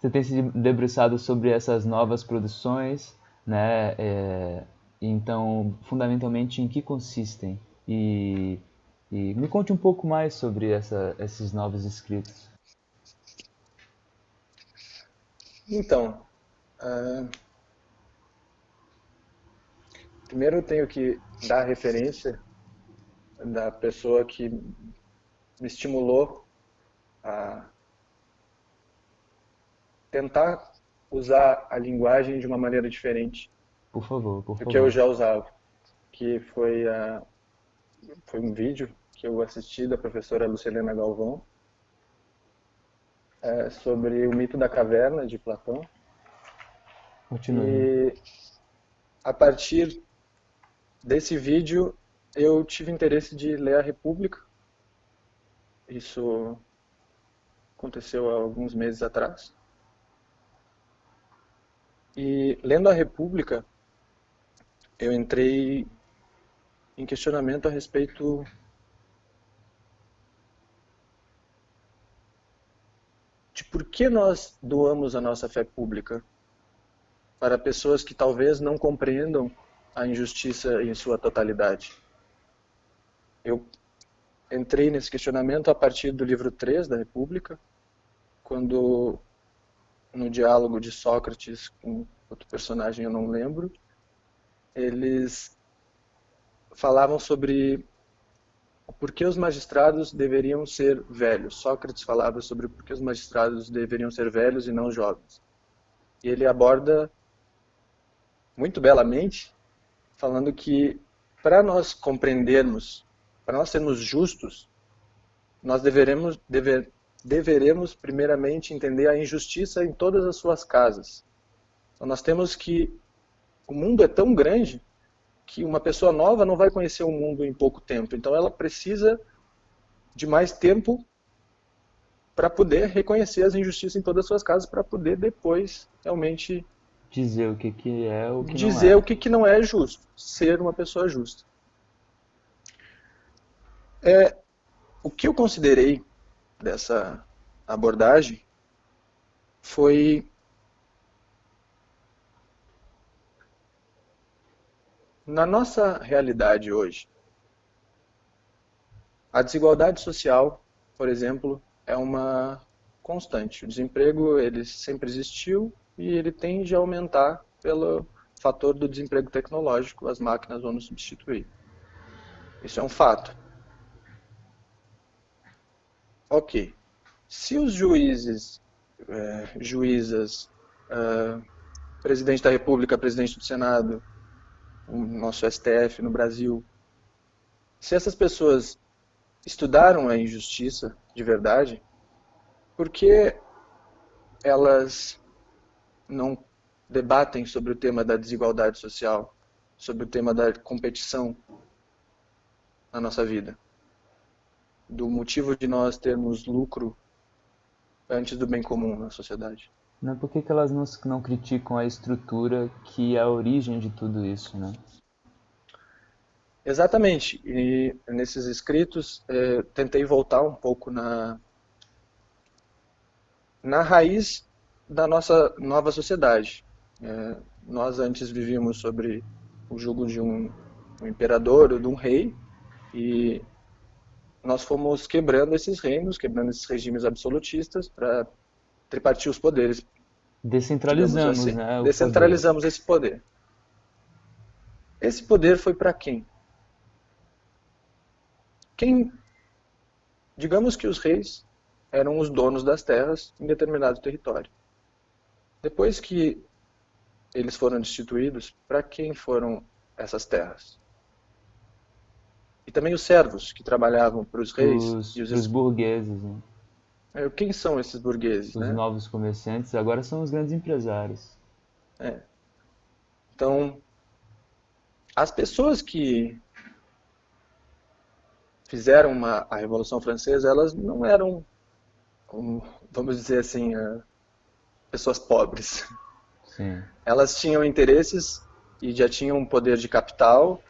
você tem se debruçado sobre essas novas produções, né? Então, fundamentalmente, em que consistem? E, e me conte um pouco mais sobre esses novos escritos. Então, ah, primeiro eu tenho que dar a referência da pessoa que me estimulou a tentar usar a linguagem de uma maneira diferente Por favor, por do que eu favor. já usava, que foi um vídeo que eu assisti da professora Lucilena Galvão, sobre o mito da caverna de Platão. Continue. E a partir desse vídeo eu tive interesse de ler a República. Isso aconteceu há alguns meses atrás. E lendo a República, eu entrei em questionamento a respeito de por que nós doamos a nossa fé pública para pessoas que talvez não compreendam a injustiça em sua totalidade. Eu entrei nesse questionamento a partir do livro 3 da República, quando, no diálogo de Sócrates com outro personagem, eu não lembro, eles falavam sobre o porquê os magistrados deveriam ser velhos. Sócrates falava sobre o porquê os magistrados deveriam ser velhos e não jovens. E ele aborda muito belamente, falando que para nós compreendermos, para nós sermos justos, nós deveremos primeiramente entender a injustiça em todas as suas casas. Então nós temos que, o mundo é tão grande que uma pessoa nova não vai conhecer o mundo em pouco tempo. Então ela precisa de mais tempo para poder reconhecer as injustiças em todas as suas casas, para poder depois realmente Dizer o que que é o que não dizer é. o que não é justo, ser uma pessoa justa. O que eu considerei dessa abordagem foi, na nossa realidade hoje, a desigualdade social, por exemplo, é uma constante. O desemprego ele sempre existiu e ele tende a aumentar pelo fator do desemprego tecnológico. As máquinas vão nos substituir. Isso é um fato. Ok. Se os juízes, juízas, presidente da República, presidente do Senado, o nosso STF no Brasil, se essas pessoas estudaram a injustiça de verdade, por que elas não debatem sobre o tema da desigualdade social, sobre o tema da competição na nossa vida, do motivo de nós termos lucro antes do bem comum na sociedade? Né? Por que que elas não criticam a estrutura que é a origem de tudo isso, né? Exatamente. E nesses escritos tentei voltar um pouco na raiz da nossa nova sociedade. Nós antes vivíamos sobre o jugo de um imperador ou de um rei, e nós fomos quebrando esses reinos, quebrando esses regimes absolutistas para tripartir os poderes, digamos Descentralizamos, assim. né, o poder. Descentralizamos esse poder. Esse poder foi para quem? Quem, digamos que os reis eram os donos das terras em determinado território. Depois que eles foram destituídos, para quem foram essas terras? E também os servos que trabalhavam para os reis e Para os burgueses, né? quem são esses burgueses, Os né? novos comerciantes agora são os grandes empresários. É. Então, as pessoas que fizeram a Revolução Francesa, elas não eram, vamos dizer assim, pessoas pobres. Sim, Elas tinham interesses e já tinham um poder de capital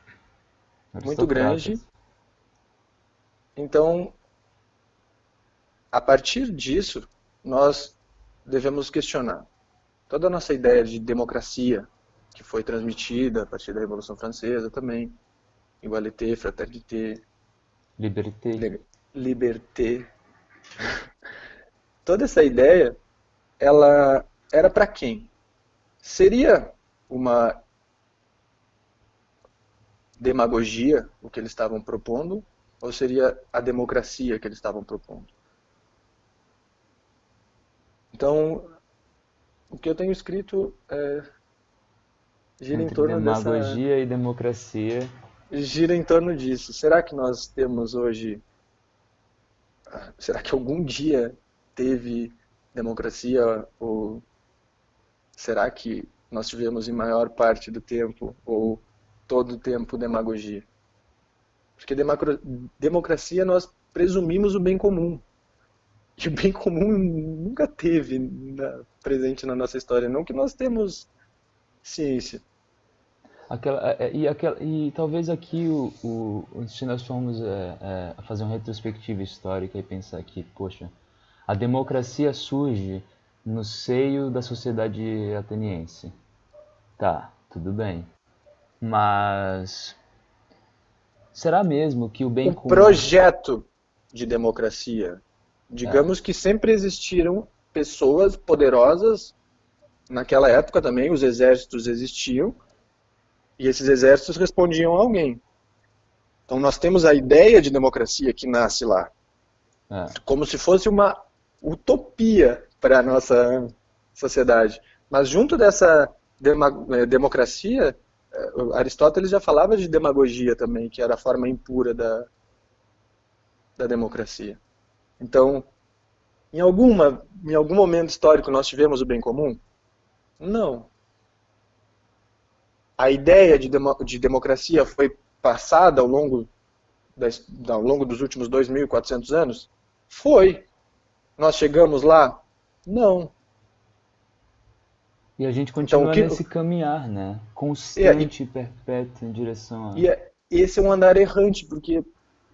muito grande. aristocratas. Então, a partir disso, nós devemos questionar. Toda a nossa ideia de democracia, que foi transmitida a partir da Revolução Francesa também, igualité, fraternité, Liberté. liberté, toda essa ideia, ela era para quem? Seria uma demagogia o que eles estavam propondo, ou seria a democracia que eles estavam propondo? Então, o que eu tenho escrito gira em Entre torno demagogia e democracia. gira em torno disso. Será que nós temos hoje, será que algum dia teve democracia, ou será que nós tivemos em maior parte do tempo, ou todo o tempo, demagogia? Porque democracia nós presumimos o bem comum. E o bem comum nunca teve presente na nossa história, não que nós temos ciência. E talvez aqui, se nós formos fazer uma retrospectiva histórica e pensar que, poxa, a democracia surge no seio da sociedade ateniense. Tá, tudo bem. Mas será mesmo que o bem O comum... projeto de democracia, digamos que sempre existiram pessoas poderosas, naquela época também os exércitos existiam, e esses exércitos respondiam a alguém. Então nós temos a ideia de democracia que nasce lá, como se fosse uma utopia para a nossa sociedade. Mas junto dessa democracia, Aristóteles já falava de demagogia também, que era a forma impura da democracia. Então, em algum momento histórico nós tivemos o bem comum? Não. A ideia de democracia foi passada ao longo dos últimos 2.400 anos? Foi. Nós chegamos lá? Não. E a gente continua nesse caminhar, né? Constante e perpétuo em direção a... Esse é um andar errante, porque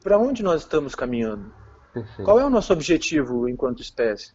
para onde nós estamos caminhando? Perfeito. Qual é o nosso objetivo enquanto espécie?